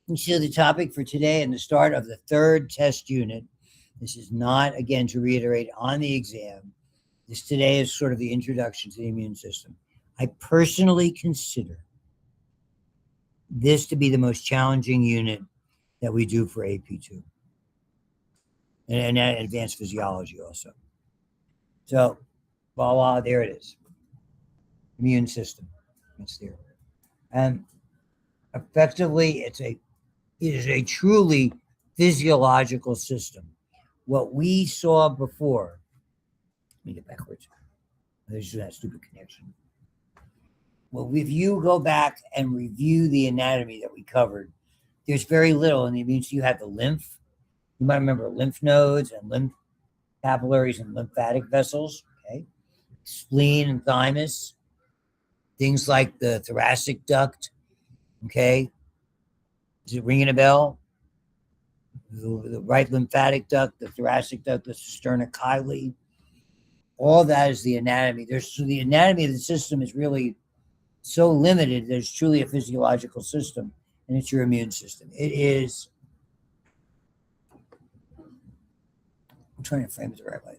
So the topic for today and the start of the third test unit, this is not, again, to reiterate on the exam. This today is sort of the introduction to the immune system. I personally consider this to be the most challenging unit that we do for AP2 and advanced physiology also. So, voila, there it is. Immune system. It's there. And effectively, it is a truly physiological system. What we saw before, let me get backwards. There's that stupid connection. Well, if you go back and review the anatomy that we covered, there's very little in the immune system. You have the lymph. You might remember lymph nodes and lymph capillaries and lymphatic vessels. Okay, spleen and thymus. Things like the thoracic duct. Okay, is it ringing a bell? The right lymphatic duct, the thoracic duct, the cisterna chyli. All that is the anatomy. So the anatomy of the system is really so limited that it's truly a physiological system, and it's your immune system. It is. I'm trying to frame it the right way.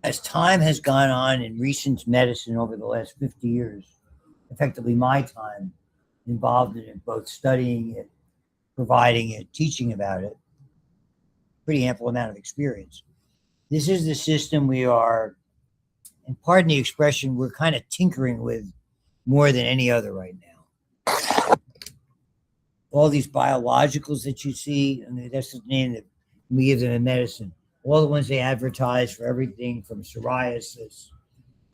As time has gone on in recent medicine over the last 50 years, effectively my time involved in it, both studying it, providing it, teaching about it, pretty ample amount of experience. This is the system we are, and pardon the expression, we're kind of tinkering with more than any other right now. All these biologicals that you see, and that's the name that we give them in medicine, all the ones they advertise for everything from psoriasis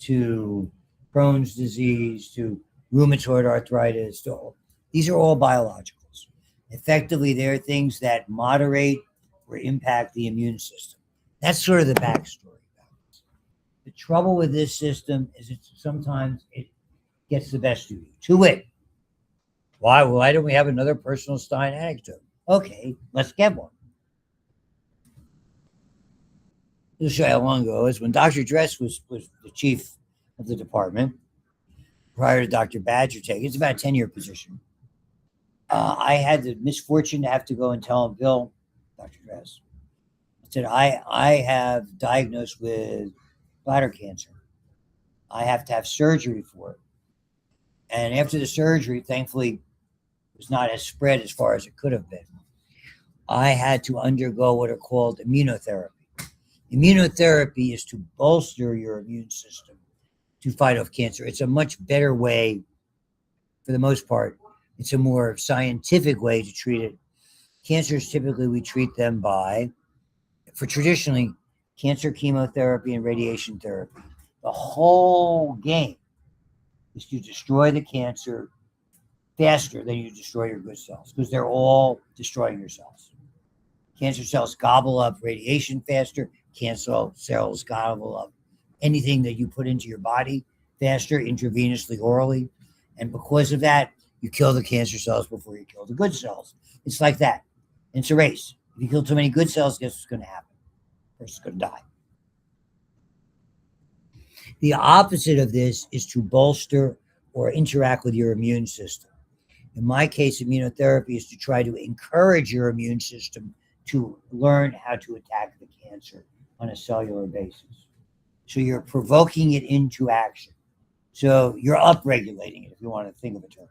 to Crohn's disease to rheumatoid arthritis. These are all biologicals. Effectively, they're things that moderate or impact the immune system. That's sort of the backstory. The trouble with this system is sometimes it gets the best of you. To wit, why don't we have another personal Stein anecdote? Okay, let's get one. This will show you how long ago it was when Dr. Dress was the chief of the department prior to Dr. Badger taking. It's about a 10-year position. I had the misfortune to have to go and tell him, Bill, Dr. Dress, I said, I have diagnosed with bladder cancer. I have to have surgery for it. And after the surgery, thankfully, it was not as spread as far as it could have been. I had to undergo what are called immunotherapy. Immunotherapy is to bolster your immune system to fight off cancer. It's a much better way, for the most part. It's a more scientific way to treat it. Cancers, typically, we treat them for traditionally, cancer chemotherapy and radiation therapy. The whole game is to destroy the cancer faster than you destroy your good cells, because they're all destroying your cells. Cancer cells gobble up radiation faster. Cancer cells gobble up anything that you put into your body faster, intravenously, orally. And because of that, you kill the cancer cells before you kill the good cells. It's like that. It's a race. If you kill too many good cells, guess what's going to happen? The person's going to die. The opposite of this is to bolster or interact with your immune system. In my case, immunotherapy is to try to encourage your immune system to learn how to attack the cancer on a cellular basis. So you're provoking it into action. So you're upregulating it, if you want to think of a term.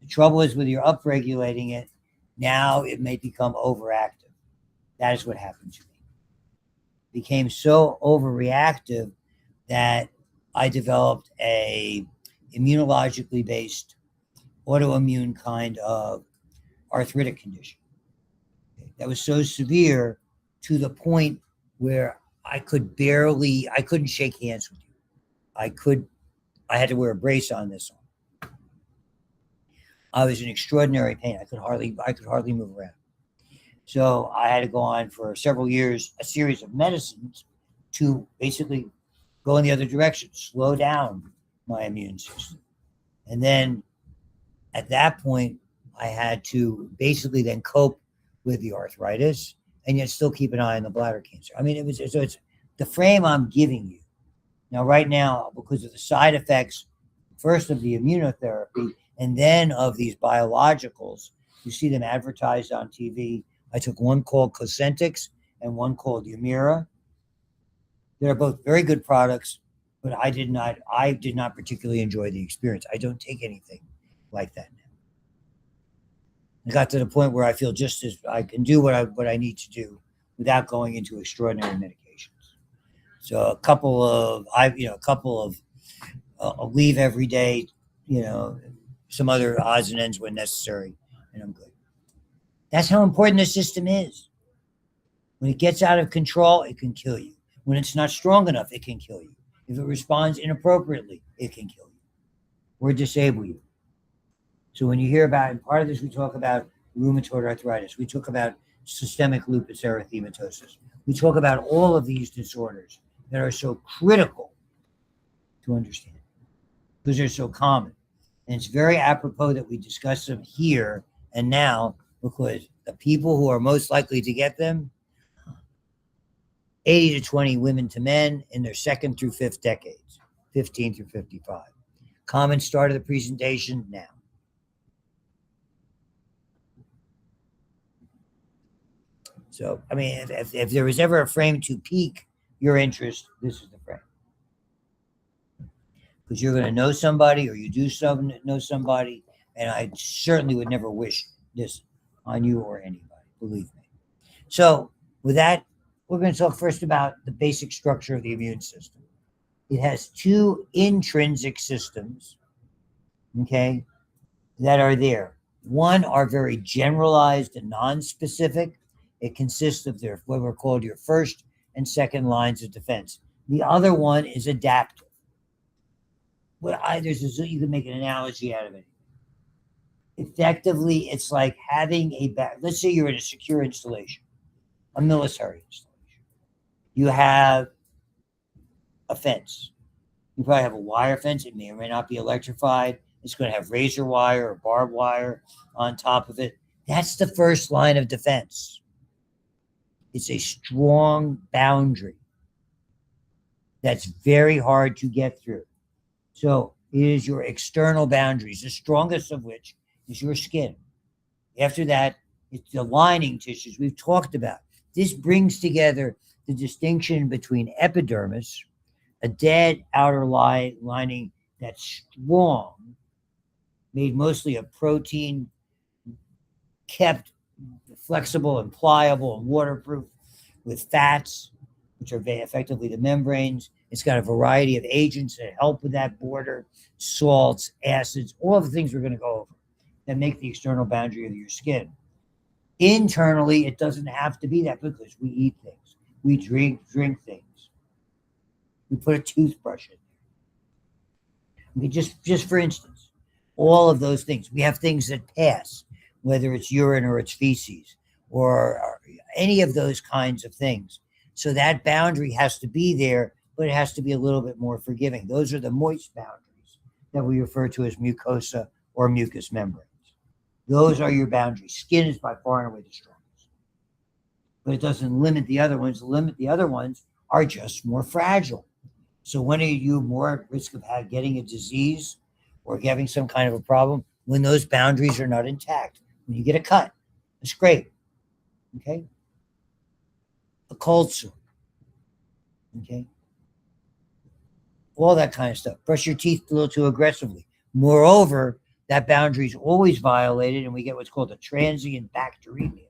The trouble is with your upregulating it, now it may become overactive. That is what happened to me. It became so overreactive that I developed a immunologically based autoimmune kind of arthritic condition that was so severe to the point where I couldn't shake hands with you. I had to wear a brace on this one. I was in extraordinary pain. I could hardly move around. So I had to go on for several years, a series of medicines to basically go in the other direction, slow down my immune system. And then at that point, I had to basically then cope with the arthritis and yet still keep an eye on the bladder cancer. I mean, it's the frame I'm giving you. Now, right now, because of the side effects, first of the immunotherapy and then of these biologicals, You see them advertised on TV. I took one called Cosentix and one called Humira. They're both very good products, but I did not particularly enjoy the experience. I don't take anything like that now. I got to the point where I feel just as I can do what I need to do without going into extraordinary medications. So a couple of leave every day, you know, some other odds and ends when necessary, and I'm good. That's how important the system is. When it gets out of control, it can kill you. When it's not strong enough, it can kill you. If it responds inappropriately, it can kill you or disable you. So when you hear about, and part of this we talk about rheumatoid arthritis, we talk about systemic lupus erythematosus, we talk about all of these disorders that are so critical to understand because they're so common. And it's very apropos that we discuss them here and now because the people who are most likely to get them, 80 to 20 women to men in their second through fifth decades, 15 through 55. Common start of the presentation now. So, I mean, if there was ever a frame to pique your interest, this is the frame. Because you're going to know somebody or you do know somebody, and I certainly would never wish this on you or anybody, believe me. So, with that, we're going to talk first about the basic structure of the immune system. It has two intrinsic systems, okay, that are there. One are very generalized and non-specific. It consists of what were called your first and second lines of defense. The other one is adaptive. You can make an analogy out of it. Effectively, it's like having let's say you're in a secure installation, a military installation. You have a fence. You probably have a wire fence. It may or may not be electrified. It's going to have razor wire or barbed wire on top of it. That's the first line of defense. It's a strong boundary that's very hard to get through. So it is your external boundaries, the strongest of which is your skin. After that, it's the lining tissues we've talked about. This brings together the distinction between epidermis, a dead outer lining that's strong, made mostly of protein, kept flexible and pliable and waterproof, with fats, which are effectively the membranes. It's got a variety of agents that help with that border, salts, acids, all of the things we're going to go over that make the external boundary of your skin. Internally, it doesn't have to be that because we eat things. We drink things. We put a toothbrush in there. Just for instance, all of those things. We have things that pass, whether it's urine or it's feces or any of those kinds of things. So that boundary has to be there, but it has to be a little bit more forgiving. Those are the moist boundaries that we refer to as mucosa or mucous membranes. Those are your boundaries. Skin is by far and away the strongest. But it doesn't limit the other ones. The other ones are just more fragile. So when are you more at risk of getting a disease or having some kind of a problem? When those boundaries are not intact. When you get a cut, a scrape, okay? A cold sore, okay? All that kind of stuff. Brush your teeth a little too aggressively. Moreover, that boundary is always violated, and we get what's called a transient bacteremia.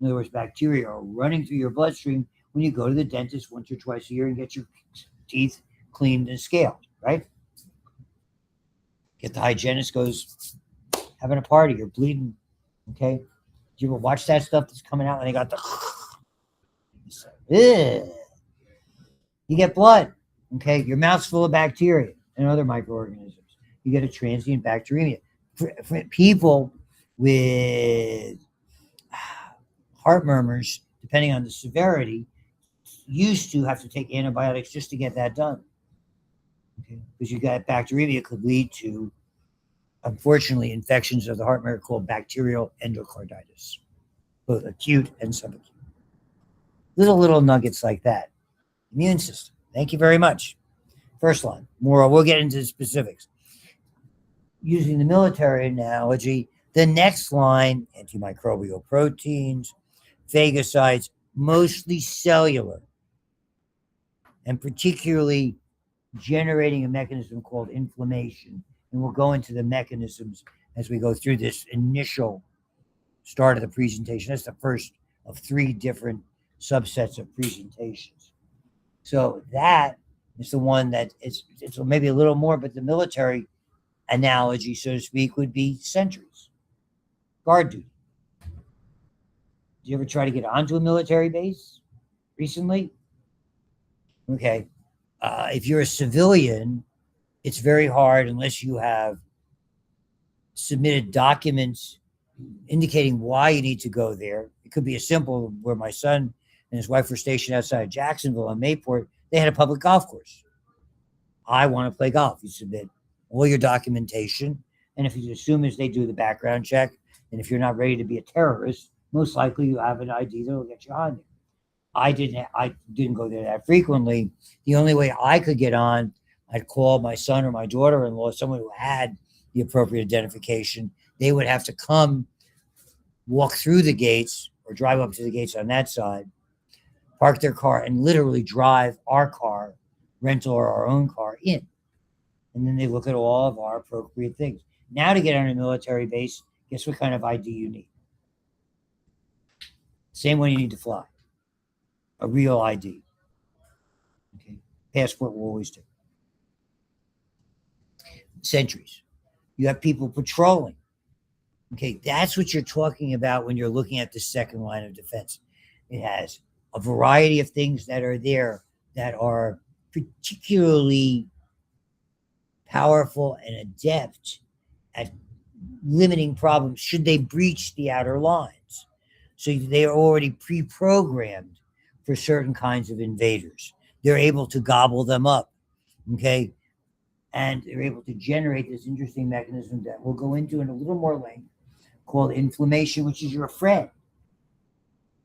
In other words, bacteria are running through your bloodstream when you go to the dentist once or twice a year and get your teeth cleaned and scaled, right? Get the hygienist goes having a party, you're bleeding, okay? Did you ever watch that stuff that's coming out and they got the... You get blood, okay? Your mouth's full of bacteria and other microorganisms. You get a transient bacteremia. For people with heart murmurs, depending on the severity, used to have to take antibiotics just to get that done. Okay? Because you got bacteremia could lead to, unfortunately, infections of the heart murmur called bacterial endocarditis, both acute and subacute. Little nuggets like that. Immune system. Thank you very much. First line. More. We'll get into the specifics. Using the military analogy, The next line, antimicrobial proteins, phagocytes, mostly cellular, and particularly generating a mechanism called inflammation. And we'll go into the mechanisms as we go through this initial start of the presentation. That's the first of 3 different subsets of presentations. So that is the one that it's maybe a little more, but the military analogy, so to speak, would be sentries, guard duty. Did you ever try to get onto a military base recently? Okay. If you're a civilian, it's very hard unless you have submitted documents indicating why you need to go there. It could be as simple where my son and his wife were stationed outside of Jacksonville on Mayport. They had a public golf course. I want to play golf. You submit all your documentation. And if you assume as they do the background check, and if you're not ready to be a terrorist, most likely you have an ID that will get you on there. I didn't go there that frequently. The only way I could get on, I'd call my son or my daughter-in-law, someone who had the appropriate identification. They would have to come, walk through the gates or drive up to the gates on that side, park their car, and literally drive our car, rental or our own car, in. And then they look at all of our appropriate things. Now to get on a military base, guess what kind of ID you need? Same one you need to fly. A real ID. Okay. Passport will always do. Sentries. You have people patrolling. Okay, that's what you're talking about when you're looking at the second line of defense. It has a variety of things that are there that are particularly powerful and adept at limiting problems should they breach the outer lines. So they are already pre-programmed for certain kinds of invaders. They're able to gobble them up, okay? And they're able to generate this interesting mechanism that we'll go into in a little more length called inflammation, which is your friend.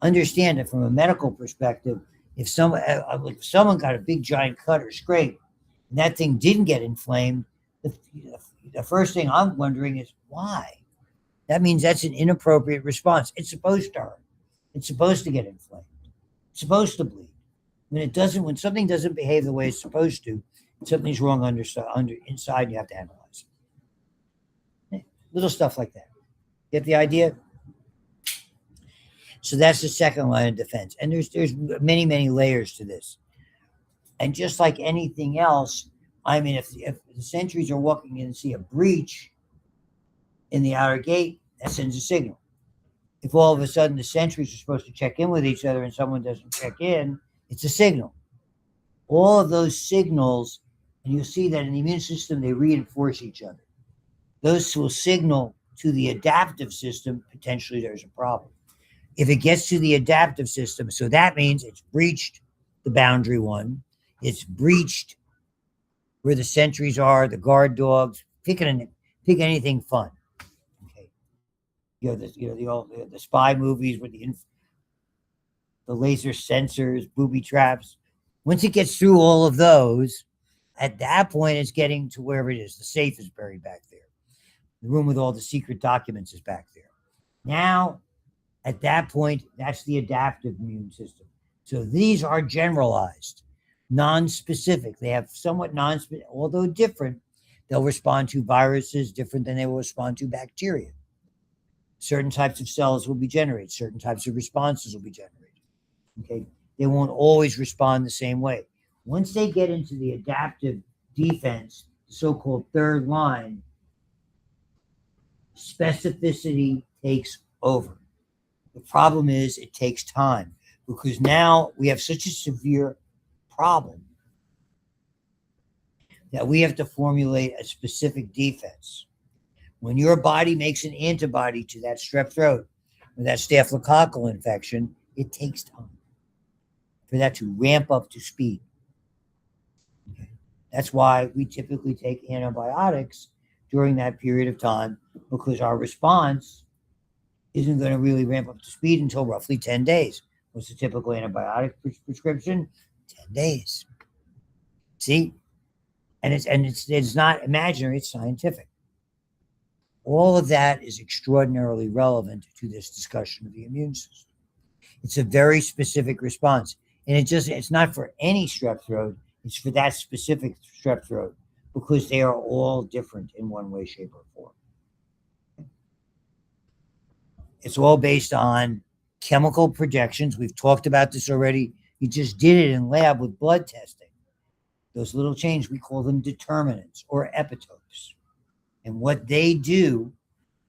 Understand that from a medical perspective, if someone got a big giant cut or scrape and that thing didn't get inflamed, the first thing I'm wondering is why? That means that's an inappropriate response. It's supposed to hurt. It's supposed to get inflamed. It's supposed to bleed. When something doesn't behave the way it's supposed to, something's wrong inside, you have to analyze it. Little stuff like that. Get the idea? So that's the second line of defense. And there's many, many layers to this. And just like anything else, I mean, if the sentries are walking in and see a breach in the outer gate, that sends a signal. If all of a sudden the sentries are supposed to check in with each other and someone doesn't check in, it's a signal. All of those signals, and you'll see that in the immune system, they reinforce each other. Those will signal to the adaptive system, potentially there's a problem. If it gets to the adaptive system, so that means it's breached the boundary one, it's breached where the sentries are, the guard dogs, pick anything fun. Okay, the spy movies with the laser sensors, booby traps. Once it gets through all of those, at that point, it's getting to wherever it is. The safe is buried back there. The room with all the secret documents is back there. Now, at that point, that's the adaptive immune system. So these are generalized, non-specific. They have somewhat non-specific, although different. They'll respond to viruses different than they will respond to bacteria. Certain types of cells will be generated. Certain types of responses will be generated. Okay, they won't always respond the same way. Once they get into the adaptive defense, so-called third line, specificity takes over. The problem is it takes time because now we have such a severe problem that we have to formulate a specific defense. When your body makes an antibody to that strep throat or that staphylococcal infection, it takes time for that to ramp up to speed. Okay. That's why we typically take antibiotics during that period of time because our response isn't going to really ramp up to speed until roughly 10 days. What's the typical antibiotic prescription? 10 days. See? And it's not imaginary, it's scientific. All of that is extraordinarily relevant to this discussion of the immune system. It's a very specific response. And it's not for any strep throat, it's for that specific strep throat because they are all different in one way, shape, or form. It's all based on chemical projections. We've talked about this already. You just did it in lab with blood testing. Those little changes, we call them determinants or epitopes. And what they do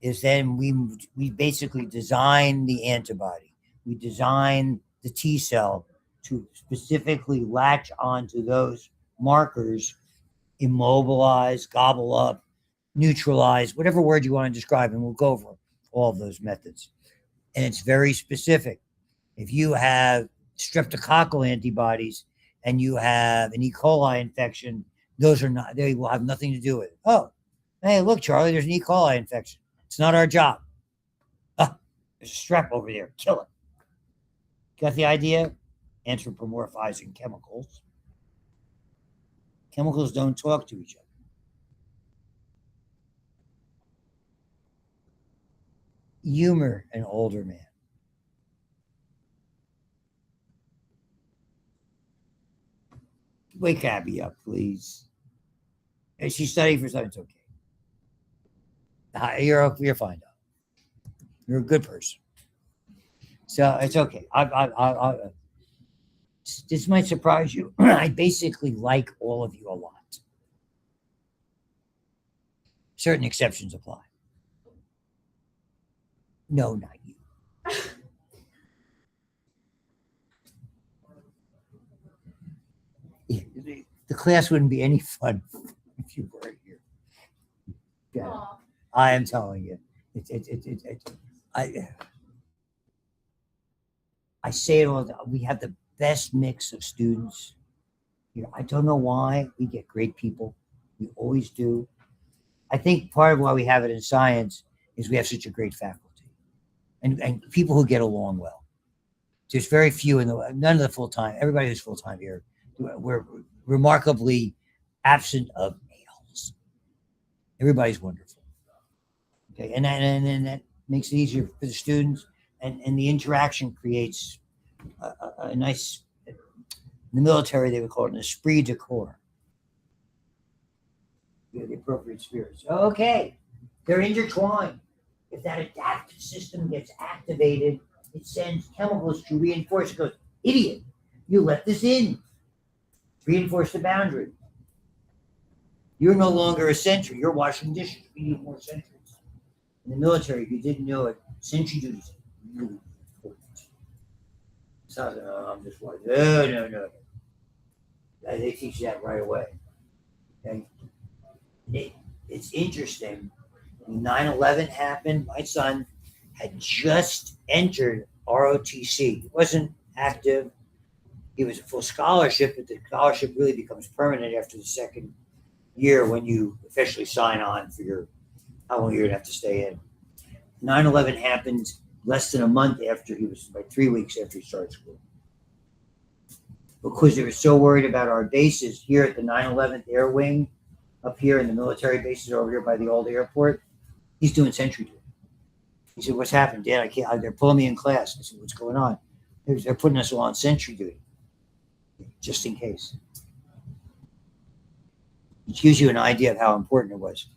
is then we basically design the antibody. We design the T cell to specifically latch onto those markers, immobilize, gobble up, neutralize, whatever word you want to describe, and we'll go over all of those methods. And it's very specific. If you have streptococcal antibodies and you have an E. coli infection, those are not, they will have nothing to do with it. Oh, hey, look, Charlie, there's an E. coli infection. It's not our job. Oh, there's a strep over there. Kill it. Got the idea? Anthropomorphizing chemicals. Chemicals don't talk to each other. Humor an older man. Wake Abby up, please. Is she studying for something? It's okay. You're fine. You're a good person. So it's okay. This might surprise you. I basically like all of you a lot. Certain exceptions apply. No, not you. The class wouldn't be any fun if you weren't here. Yeah, I am telling you. I say it all. We have the best mix of students here. I don't know why we get great people. We always do. I think part of why we have it in science is we have such a great faculty and people who get along well. There's very few none of the full time. Everybody who's full time here, we're remarkably absent of males. Everybody's wonderful. Okay, and that makes it easier for the students, and the interaction creates a nice. In the military, they would call it an esprit de corps. The appropriate spirits. Okay, they're intertwined. If that adaptive system gets activated, it sends chemicals to reinforce. It goes, idiot, you let this in. Reinforce the boundary. You're no longer a sentry. You're washing dishes. We need more sentries. In the military, if you didn't know it, sentry duty is really important. It's not, I'm just like, no. They teach that right away. Okay. It's interesting. When 9/11 happened, my son had just entered ROTC. It wasn't active. He was a full scholarship, but the scholarship really becomes permanent after the second year when you officially sign on for how long you're going to have to stay in. 9/11 happened less than a month after by 3 weeks after he started school. Because they were so worried about our bases here at the 9/11th Air Wing, up here in the military bases over here by the old airport, he's doing sentry duty. He said, "What's happened, Dad? They're pulling me in class." I said, "What's going on?" They're putting us all on sentry duty, just in case. It gives you an idea of how important it was.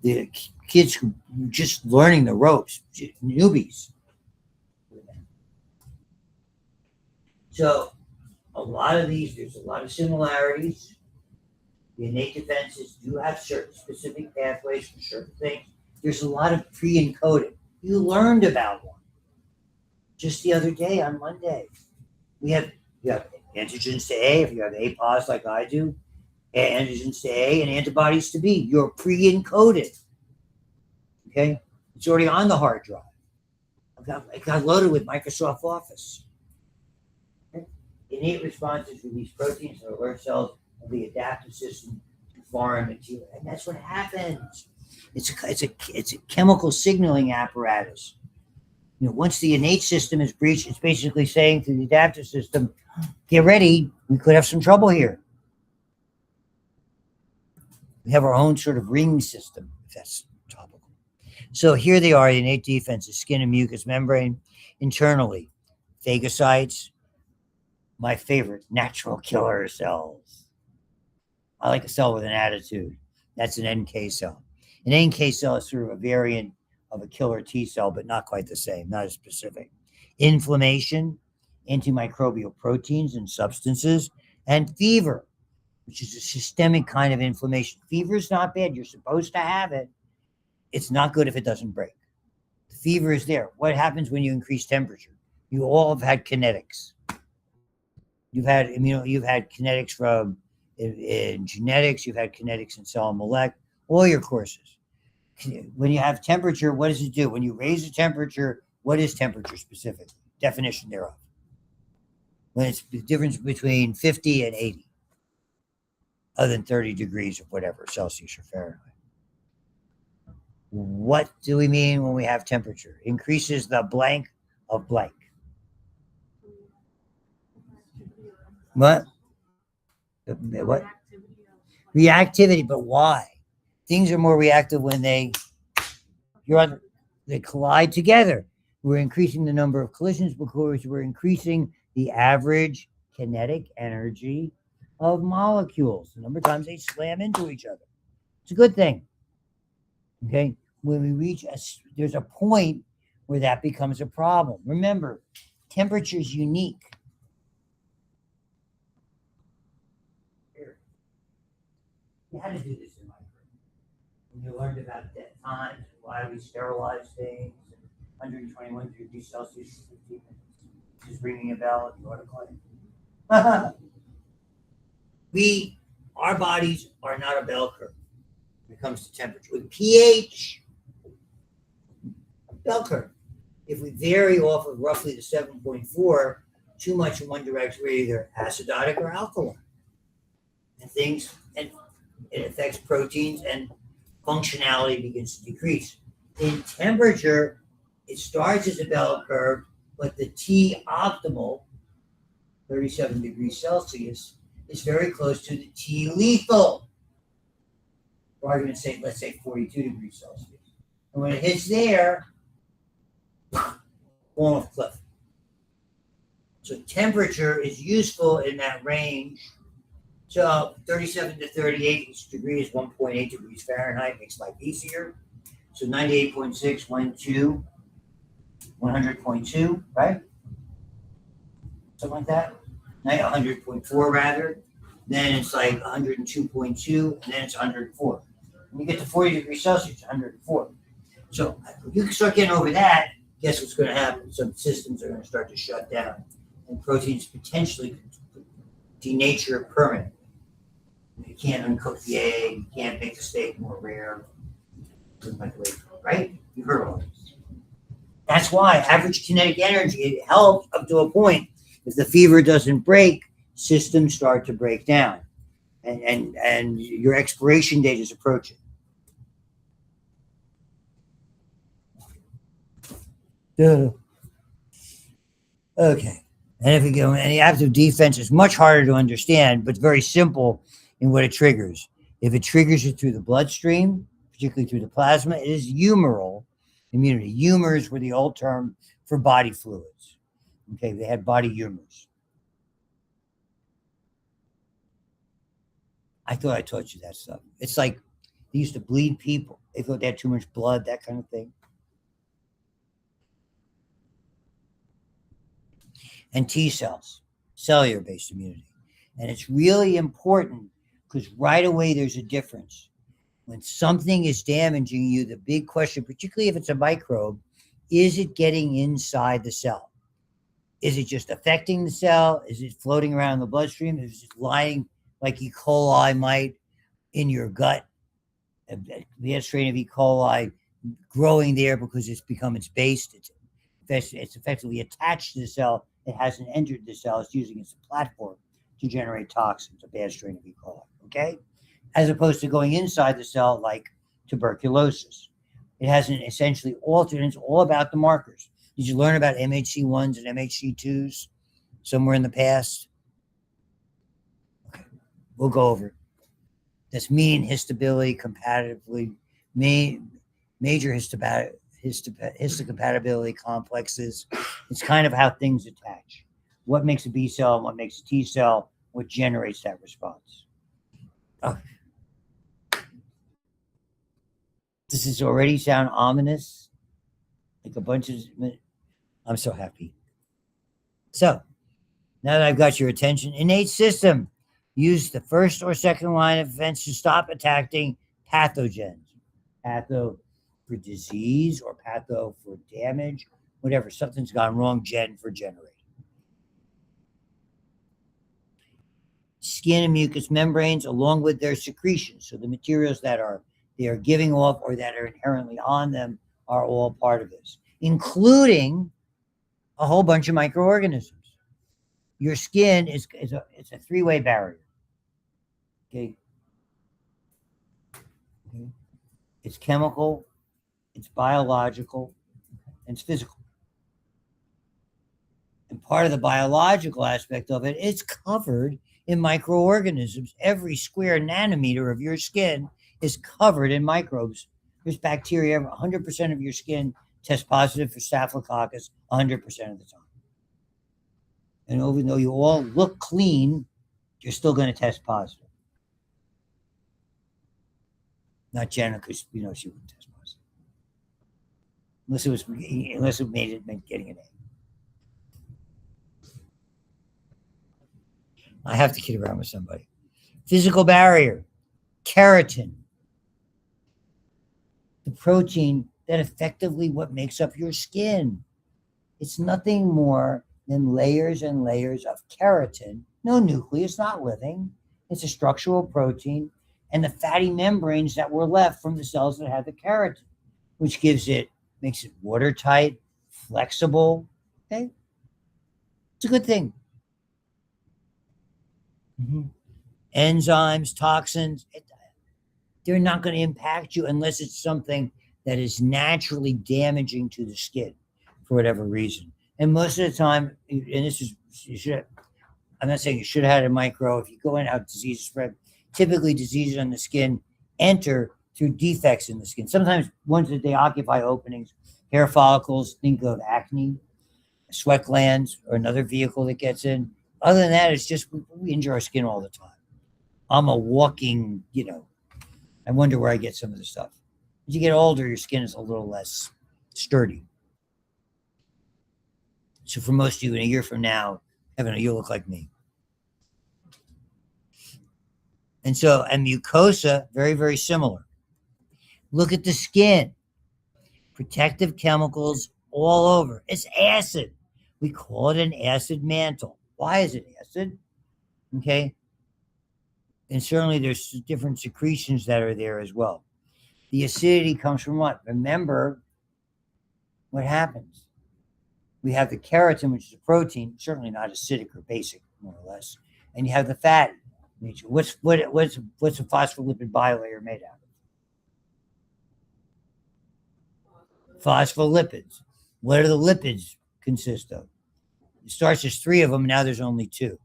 The kids who were just learning the ropes, newbies. So there's a lot of similarities. The innate defenses do have certain specific pathways for certain things. There's a lot of pre-encoded. You learned about one just the other day on Monday. You have antigens to A if you have A pos like I do, antigens to A and antibodies to B. You're pre-encoded. Okay, it's already on the hard drive. It got loaded with Microsoft Office. Okay? Innate responses release proteins and alert cells of the adaptive system to foreign material, and that's what happens. It's a chemical signaling apparatus. Once the innate system is breached, it's basically saying to the adaptive system, "Get ready, we could have some trouble here." We have our own sort of ring system, if that's topical. So here they are, the innate defenses, skin and mucous membrane. Internally, phagocytes, my favorite, natural killer cells. I like a cell with an attitude. That's an NK cell. An NK cell is sort of a variant of a killer T cell, but not quite the same, not as specific. Inflammation, antimicrobial proteins and substances, and fever, which is a systemic kind of inflammation. Fever is not bad. You're supposed to have it. It's not good if it doesn't break. The fever is there. What happens when you increase temperature? You all have had kinetics. You've had kinetics from in genetics, you've had kinetics in cell and molecular, all your courses. When you have temperature, what does it do? When you raise the temperature, what is temperature specifically? Definition thereof. When it's the difference between 50 and 80, other than 30 degrees of whatever, Celsius or Fahrenheit. What do we mean when we have temperature? Increases the blank of blank. What? What? Reactivity, but why? Things are more reactive when they collide together. We're increasing the number of collisions because we're increasing the average kinetic energy of molecules. The number of times they slam into each other. It's a good thing. Okay? When we reach there's a point where that becomes a problem. Remember, temperature is unique. You had to do this in my group. When you learned about dead times, why we sterilize things, 121 degrees Celsius for 15 minutes. Just ringing a bell at the autoclave. Our bodies are not a bell curve when it comes to temperature. With pH, bell curve. If we vary off of roughly the 7.4, too much in one direction, we're either acidotic or alkaline. And it affects proteins and functionality begins to decrease. In temperature, it starts as a bell curve, but the T optimal, 37 degrees Celsius, is very close to the T lethal. For argument's sake, let's say 42 degrees Celsius. And when it hits there, fall off cliff. So temperature is useful in that range. So 37 to 38 degrees, 1.8 degrees Fahrenheit makes life easier. So 98.6 went to 100.2, right? Something like that. 100.4 rather. Then it's like 102.2, and then it's 104. When you get to 40 degrees Celsius, 104. So you can start getting over that. Guess what's going to happen? Some systems are going to start to shut down, and proteins potentially denature permanently. You can't uncook the egg. You can't make the steak more rare. Right? You heard all this. That's why average kinetic energy, it helps up to a point. If the fever doesn't break, systems start to break down. And your expiration date is approaching. Okay. And if you go, and the active defense is much harder to understand, but very simple in what it triggers. If it triggers it through the bloodstream, particularly through the plasma, it is humoral immunity. Humors were the old term for body fluids. Okay, they had body humors. I thought I taught you that stuff. It's like they used to bleed people. They thought they had too much blood, that kind of thing. And T cells, cellular-based immunity. And it's really important because right away there's a difference. When something is damaging you, the big question, particularly if it's a microbe, is it getting inside the cell? Is it just affecting the cell? Is it floating around in the bloodstream? Is it lying like E. coli might in your gut? The strain of E. coli growing there because it's become its base. It's effectively attached to the cell. It hasn't entered the cell. It's using it as a platform to generate toxins, a bad strain of E. coli, okay? As opposed to going inside the cell like tuberculosis. It hasn't essentially altered, and it's all about the markers. Did you learn about MHC1s and MHC2s somewhere in the past? Okay, we'll go over it. That's mean histability, compatibility, major histocompatibility complexes. It's kind of how things attach. What makes a B cell and what makes a T cell, what generates that response. Oh, does this already sound ominous? Like a bunch of. I'm so happy. So, now that I've got your attention, innate system. Use the first or second line of defense to stop attacking pathogens. Patho for disease or patho for damage, whatever. Something's gone wrong, gen for generate. Skin and mucous membranes along with their secretions. So the materials that they are giving off or that are inherently on them are all part of this, including a whole bunch of microorganisms. Your skin is a three-way barrier. Okay. It's chemical, it's biological, and it's physical. And part of the biological aspect of it, it's covered in microorganisms. Every square nanometer of your skin is covered in microbes. There's bacteria. 100% of your skin tests positive for Staphylococcus 100% of the time. And even though you all look clean, you're still going to test positive. Not Jenna, because she wouldn't test positive. Unless it meant getting an A. I have to kid around with somebody. Physical barrier, keratin, the protein that effectively what makes up your skin. It's nothing more than layers and layers of keratin. No nucleus, not living. It's a structural protein and the fatty membranes that were left from the cells that had the keratin, which makes it watertight, flexible. Okay, it's a good thing. Mm-hmm. Enzymes, toxins, they're not going to impact you unless it's something that is naturally damaging to the skin for whatever reason. And most of the time, and this is, I'm not saying you should have had a micro. If you go in how diseases spread, typically diseases on the skin enter through defects in the skin. Sometimes ones that they occupy openings, hair follicles, think of acne, sweat glands, or another vehicle that gets in. Other than that, it's just we injure our skin all the time. I'm a walking, I wonder where I get some of the stuff. As you get older, your skin is a little less sturdy. So for most of you, in a year from now, you'll look like me. And mucosa, very, very similar. Look at the skin. Protective chemicals all over. It's acid. We call it an acid mantle. Why is it acid? Okay. And certainly there's different secretions that are there as well. The acidity comes from what? Remember what happens. We have the keratin, which is a protein, certainly not acidic or basic, more or less. And you have the fat nature. What's a phospholipid bilayer made out of? Phospholipids. What do the lipids consist of? It starts as 3 of them. Now there's only 2.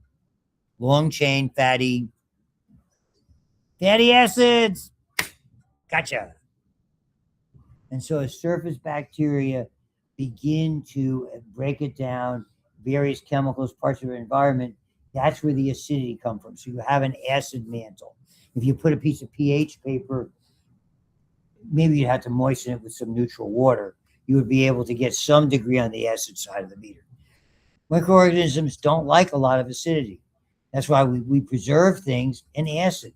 Long chain fatty acids. Gotcha. And so as surface bacteria begin to break it down, various chemicals, parts of your environment, that's where the acidity comes from. So you have an acid mantle. If you put a piece of pH paper, maybe you have to moisten it with some neutral water. You would be able to get some degree on the acid side of the meter. Microorganisms don't like a lot of acidity. That's why we preserve things in acid.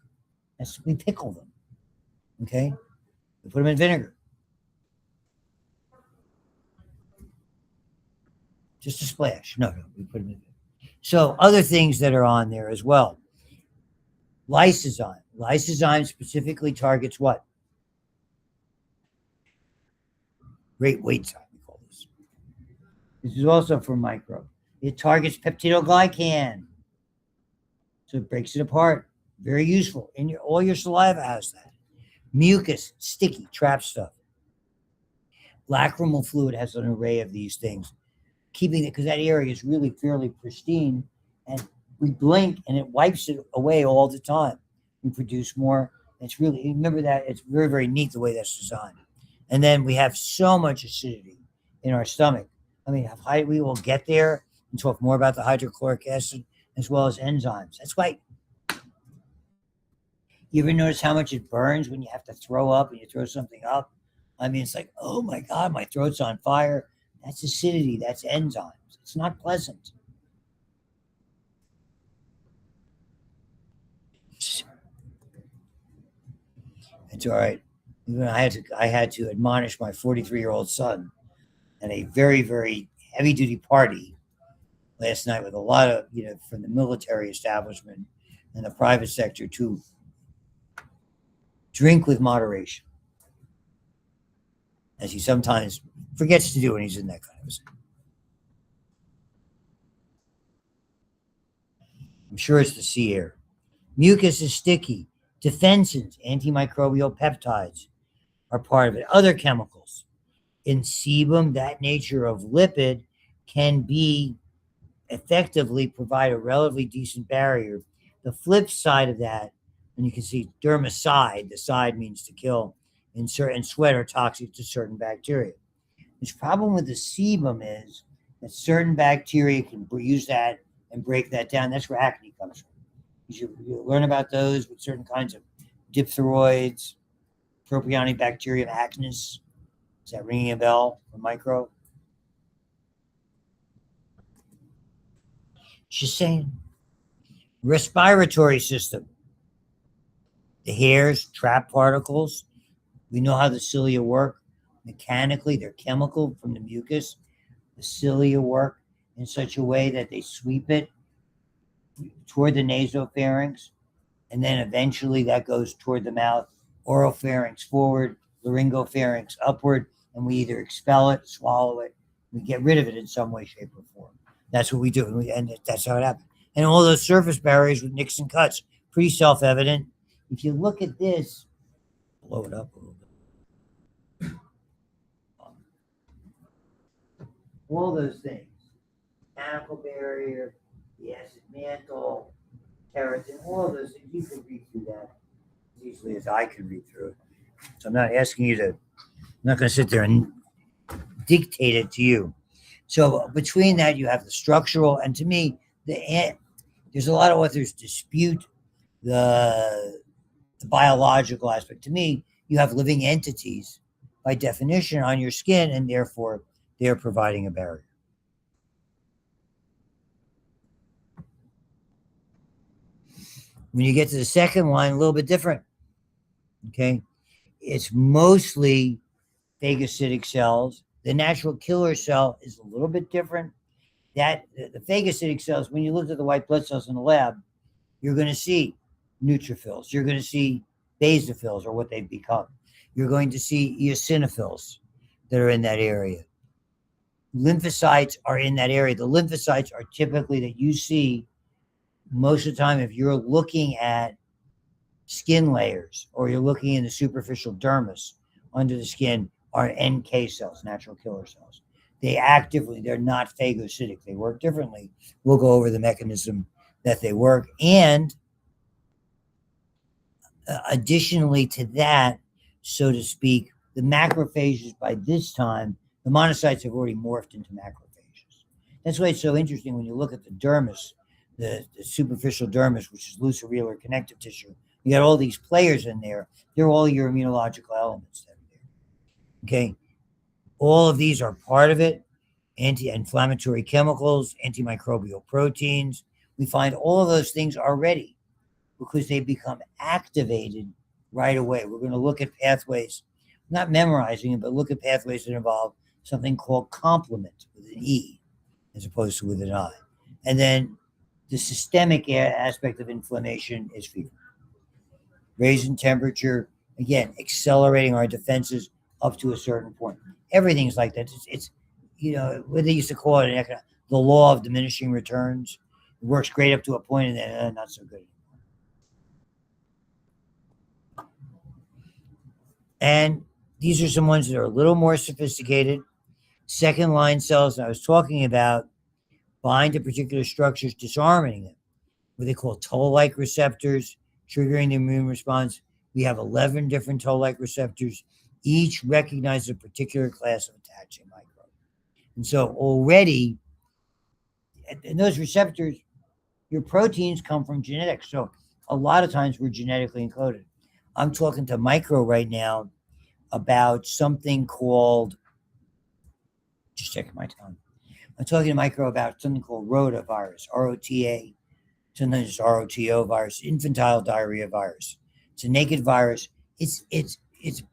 We pickle them. Okay? We put them in vinegar. Just a splash. No, we put them in vinegar. So other things that are on there as well. Lysozyme. Lysozyme specifically targets what? Great weight time, we call this. This is also for micro. It targets peptidoglycan. So it breaks it apart. Very useful. All your saliva has that. Mucus, sticky, trap stuff. Lacrimal fluid has an array of these things. Keeping it, because that area is really fairly pristine, and we blink and it wipes it away all the time. We produce more. It's really, remember that, it's very, very neat the way that's designed. And then we have so much acidity in our stomach. I mean, we will get there and talk more about the hydrochloric acid as well as enzymes. That's why you ever notice how much it burns when you have to throw up and you throw something up? I mean, it's like, oh my God, my throat's on fire. That's acidity, that's enzymes. It's not pleasant. It's all right. Even I had to admonish my 43-year-old son at a very, very heavy duty party last night with a lot of, from the military establishment and the private sector to drink with moderation, as he sometimes forgets to do when he's in that kind of a. I'm sure it's the sea air. Mucus is sticky. Defensins, antimicrobial peptides, are part of it. Other chemicals in sebum, that nature of lipid, can be effectively provide a relatively decent barrier. The flip side of that, and you can see dermicide, the side means to kill, in certain sweat are toxic to certain bacteria. The problem with the sebum is that certain bacteria can use that and break that down. That's where acne comes from. You learn about those with certain kinds of diphtheroids, Propionibacterium acnes. Is that ringing a bell for micro? Just saying. Respiratory system. The hairs trap particles. We know how the cilia work. Mechanically, they're chemical from the mucus. The cilia work in such a way that they sweep it toward the nasopharynx, and then eventually that goes toward the mouth, oropharynx forward, laryngopharynx upward, and we either expel it, swallow it, we get rid of it in some way, shape, or form. That's what we do, and that's how it happens. And all those surface barriers with nicks and cuts, pretty self-evident. If you look at this, blow it up a little bit. All those things, mechanical barrier, the acid mantle, keratin, all of those things, you can read through that as easily as I can read through it. So I'm not asking you to, I'm not going to sit there and dictate it to you. So between that, you have the structural, and to me, there's a lot of authors dispute the biological aspect. To me, you have living entities by definition on your skin, and therefore they're providing a barrier. When you get to the second line, a little bit different. Okay, it's mostly phagocytic cells. The natural killer cell is a little bit different. That the phagocytic cells, when you look at the white blood cells in the lab, you're going to see neutrophils. You're going to see basophils, or what they've become. You're going to see eosinophils that are in that area. Lymphocytes are in that area. The lymphocytes are typically that you see most of the time if you're looking at skin layers or you're looking in the superficial dermis under the skin, are NK cells, natural killer cells. They're not phagocytic. They work differently. We'll go over the mechanism that they work. And additionally to that, so to speak, the macrophages, by this time, the monocytes have already morphed into macrophages. That's why it's so interesting when you look at the dermis, the superficial dermis, which is loose areolar connective tissue. You got all these players in there. They're all your immunological elements that are there. Okay. All of these are part of it. Anti-inflammatory chemicals, antimicrobial proteins. We find all of those things already because they become activated right away. We're going to look at pathways, not memorizing it, but look at pathways that involve something called complement with an E as opposed to with an I. And then the systemic aspect of inflammation is fever. Raising temperature, again, accelerating our defenses up to a certain point. Everything's like that. It's what they used to call it the law of diminishing returns. It works great up to a point and then not so good. And these are some ones that are a little more sophisticated. Second line cells I was talking about bind to particular structures, disarming them, what they call toll-like receptors, triggering the immune response. We have 11 different toll-like receptors. Each recognizes a particular class of attaching microbe. And so already, and those receptors, your proteins come from genetics. So a lot of times we're genetically encoded. I'm talking to Micro right now about something called, just checking my tongue. I'm talking to Micro about something called rotavirus, ROTA, sometimes it's ROTO virus, infantile diarrhea virus. It's a naked virus. It's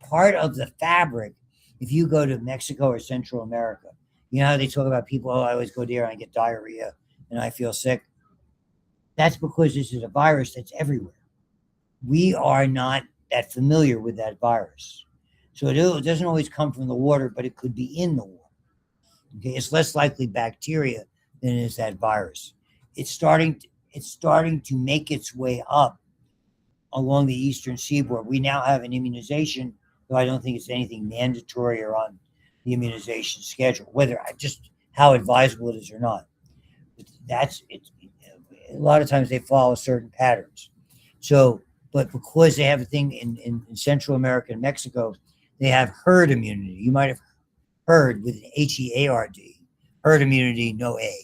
part of the fabric. If you go to Mexico or Central America, you know how they talk about people, oh, I always go there and I get diarrhea and I feel sick. That's because this is a virus that's everywhere. We are not that familiar with that virus. So it doesn't always come from the water, but it could be in the water. Okay, it's less likely bacteria than it is that virus. It's starting to make its way up along the eastern seaboard. We now have an immunization, though I don't think it's anything mandatory or on the immunization schedule, whether just how advisable it is or not. That's it. A lot of times they follow certain patterns. So, but because they have a thing in Central America and Mexico, they have herd immunity. You might have heard with an HEARD, herd immunity, no A,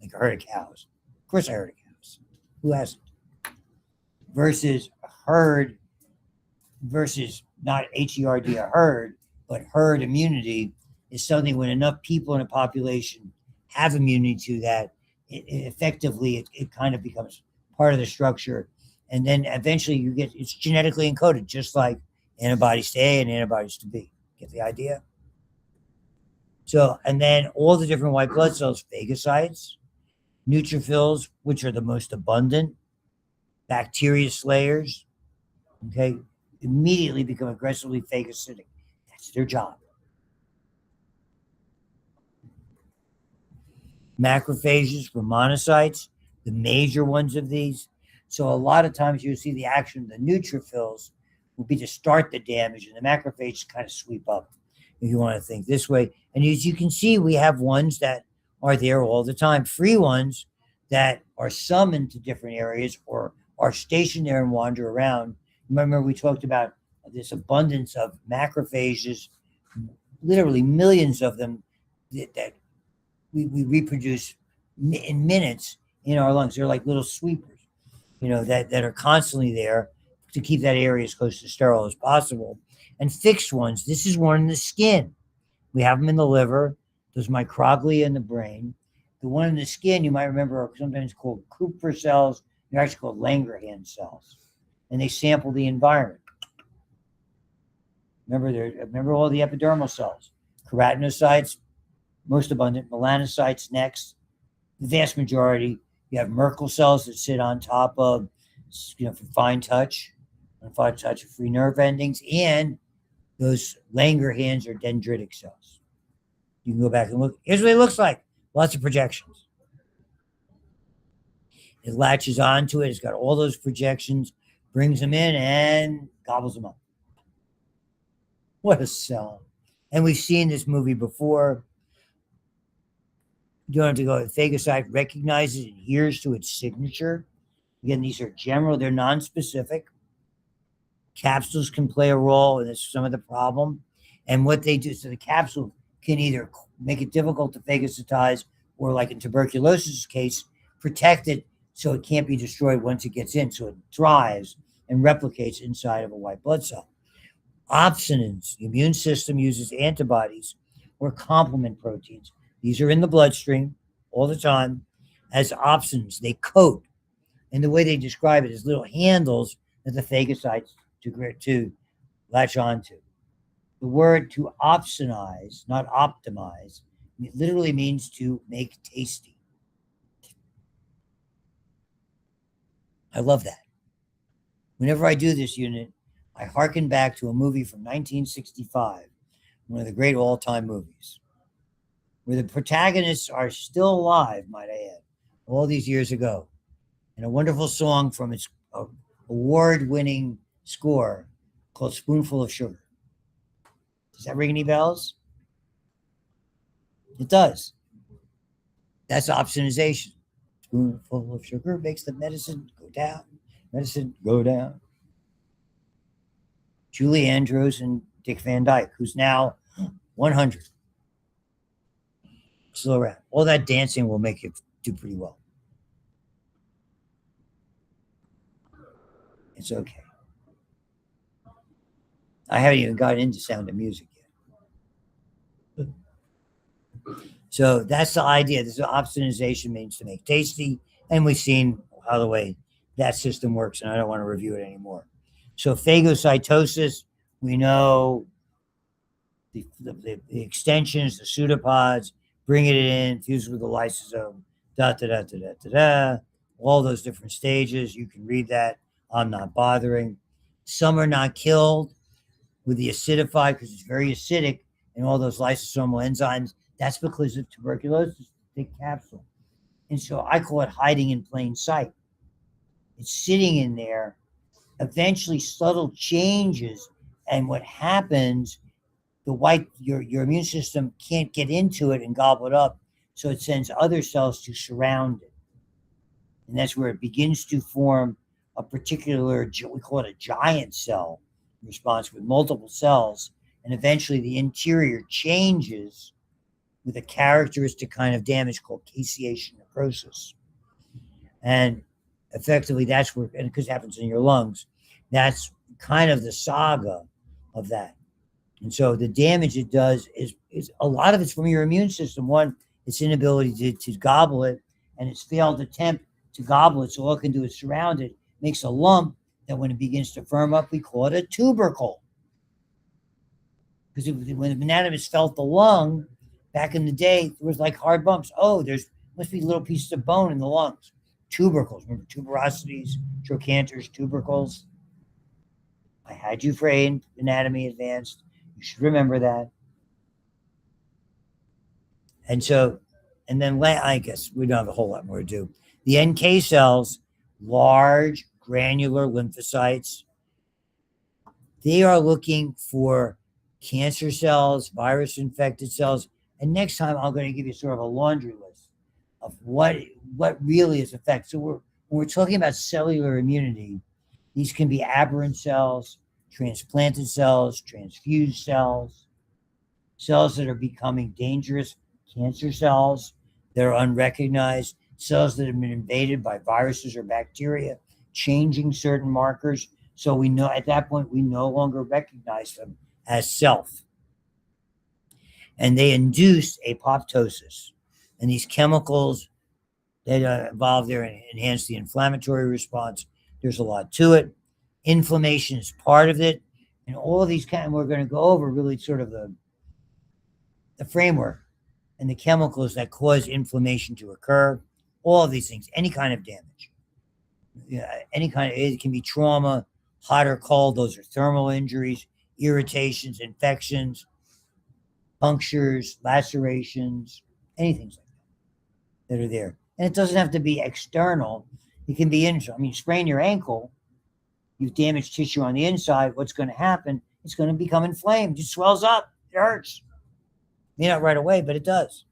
like a herd of cows. Of course, I heard of cows. Who hasn't? Versus herd, versus not HERD, a herd, but herd immunity is something when enough people in a population have immunity to that, it kind of becomes part of the structure. And then eventually it's genetically encoded, just like antibodies to A and antibodies to B. Get the idea? So, and then all the different white blood cells, phagocytes, neutrophils, which are the most abundant, bacteria slayers, okay, immediately become aggressively phagocytic. That's their job. Macrophages for monocytes, the major ones of these. So a lot of times you'll see the action of the neutrophils will be to start the damage, and the macrophages kind of sweep up, if you want to think this way. And as you can see, we have ones that are there all the time, free ones that are summoned to different areas or are stationed there and wander around. Remember, we talked about this abundance of macrophages, literally millions of them that we reproduce in minutes in our lungs. They're like little sweepers, that are constantly there to keep that area as close to sterile as possible. And fixed ones, this is one in the skin. We have them in the liver, those microglia in the brain. The one in the skin, you might remember, are sometimes called Kupffer cells. They're actually called Langerhans cells. And they sample the environment. Remember all the epidermal cells. Keratinocytes, most abundant. Melanocytes next. The vast majority. You have Merkel cells that sit on top of, for fine touch of free nerve endings. And those Langerhans or dendritic cells. You can go back and look. Here's what it looks like. Lots of projections. It latches onto it. It's got all those projections, brings them in, and gobbles them up. What a cell. And we've seen this movie before. You don't have to go. Phagocyte recognizes, adheres to its signature. Again, these are general. They're non-specific. Capsules can play a role, and that's some of the problem. And what they do, so the capsule can either make it difficult to phagocytize or, like in tuberculosis case, protect it so it can't be destroyed once it gets in. So it thrives and replicates inside of a white blood cell. Opsonins, the immune system uses antibodies or complement proteins. These are in the bloodstream all the time as opsonins. They coat. And the way they describe it is little handles that the phagocytes to latch onto. The word to opsonize, not optimize, it literally means to make tasty. I love that. Whenever I do this unit, I hearken back to a movie from 1965, one of the great all-time movies, where the protagonists are still alive, might I add, all these years ago. And a wonderful song from its award-winning score called Spoonful of Sugar. Does that ring any bells? It does. That's opsonization. Spoonful of sugar makes the medicine go down. Medicine go down. Julie Andrews and Dick Van Dyke, who's now 100, still around. All that dancing will make you do pretty well. It's okay. I haven't even gotten into Sound of Music yet. So that's the idea. This is opsonization means to make tasty. And we've seen how the way that system works, and I don't want to review it anymore. So phagocytosis, we know the extensions, the pseudopods, bringing it in, fuse with the lysosome, da da da da da da da. All those different stages. You can read that. I'm not bothering. Some are not killed with the acidified because it's very acidic and all those lysosomal enzymes. That's because of tuberculosis, thick capsule. And so I call it hiding in plain sight. It's sitting in there, eventually subtle changes. And what happens, your immune system can't get into it and gobble it up. So it sends other cells to surround it. And that's where it begins to form a particular, we call it a giant cell response with multiple cells. And eventually the interior changes with a characteristic kind of damage called caseation necrosis. And effectively that's where, and because it happens in your lungs, that's kind of the saga of that. And so the damage it does is a lot of it's from your immune system. One, its inability to gobble it, and its failed attempt to gobble it. So all it can do is surround it, makes a lump that when it begins to firm up, we call it a tubercle. Because when the anatomists felt the lung back in the day, there was like hard bumps. Oh, there's must be little pieces of bone in the lungs. Tubercles. Remember tuberosities, trochanters, tubercles. I had you for anatomy advanced. You should remember that. And so, and then I guess we don't have a whole lot more to do. The NK cells, large granular lymphocytes, they are looking for cancer cells, virus infected cells. And next time I'm going to give you sort of a laundry list of what really is affected. So when we're talking about cellular immunity, these can be aberrant cells, transplanted cells, transfused cells, cells that are becoming dangerous, cancer cells that are unrecognized, cells that have been invaded by viruses or bacteria, changing certain markers. So we know at that point, we no longer recognize them as self. And they induce apoptosis. And these chemicals that are involved there enhance the inflammatory response. There's a lot to it. Inflammation is part of it. And all of these we're going to go over really sort of the framework and the chemicals that cause inflammation to occur. All of these things, any kind of damage. Any kind of, it can be trauma, hot or cold, those are thermal injuries, irritations, infections, punctures, lacerations, anything like that are there. And it doesn't have to be external. It can be internal. I mean, sprain your ankle, you've damaged tissue on the inside. What's going to happen? It's going to become inflamed. It swells up. It hurts. May not right away, but it does.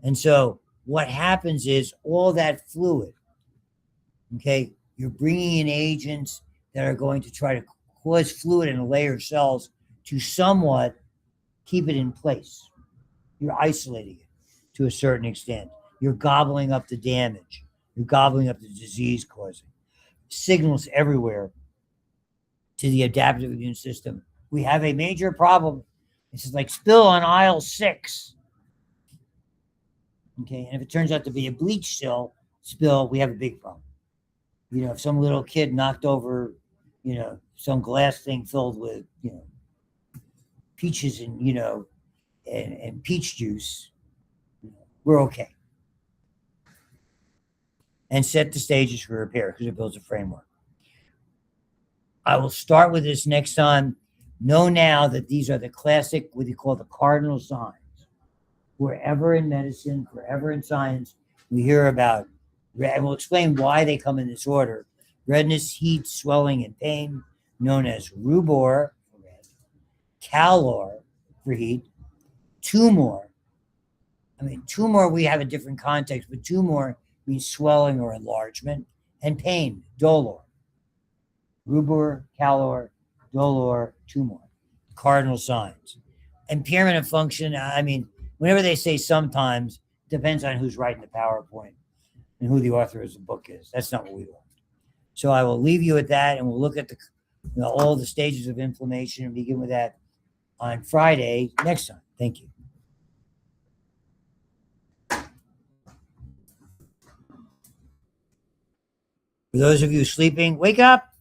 And so what happens is all that fluid, okay, you're bringing in agents that are going to try to cause fluid in a layer of cells to somewhat keep it in place. You're isolating it to a certain extent. You're gobbling up the damage. You're gobbling up the disease causing. Signals everywhere to the adaptive immune system. We have a major problem. This is like spill on aisle 6. Okay, and if it turns out to be a bleach spill, we have a big problem. If some little kid knocked over, some glass thing filled with, peaches and, and peach juice, we're okay. And set the stages for repair because it builds a framework. I will start with this next time. Know now that these are the classic, what you call the cardinal signs. Wherever in medicine, wherever in science, we hear about, and we'll explain why they come in this order: redness, heat, swelling, and pain, known as rubor for red, calor for heat, tumor. Tumor, we have a different context, but tumor means swelling or enlargement, and pain, dolor. Rubor, calor, dolor, tumor. cardinal signs. Impairment of function, I mean, whenever they say sometimes, depends on who's writing the PowerPoint and who the author of the book is. That's not what we want. So I will leave you at that, and we'll look at all the stages of inflammation and begin with that on Friday next time. Thank you. For those of you sleeping, wake up.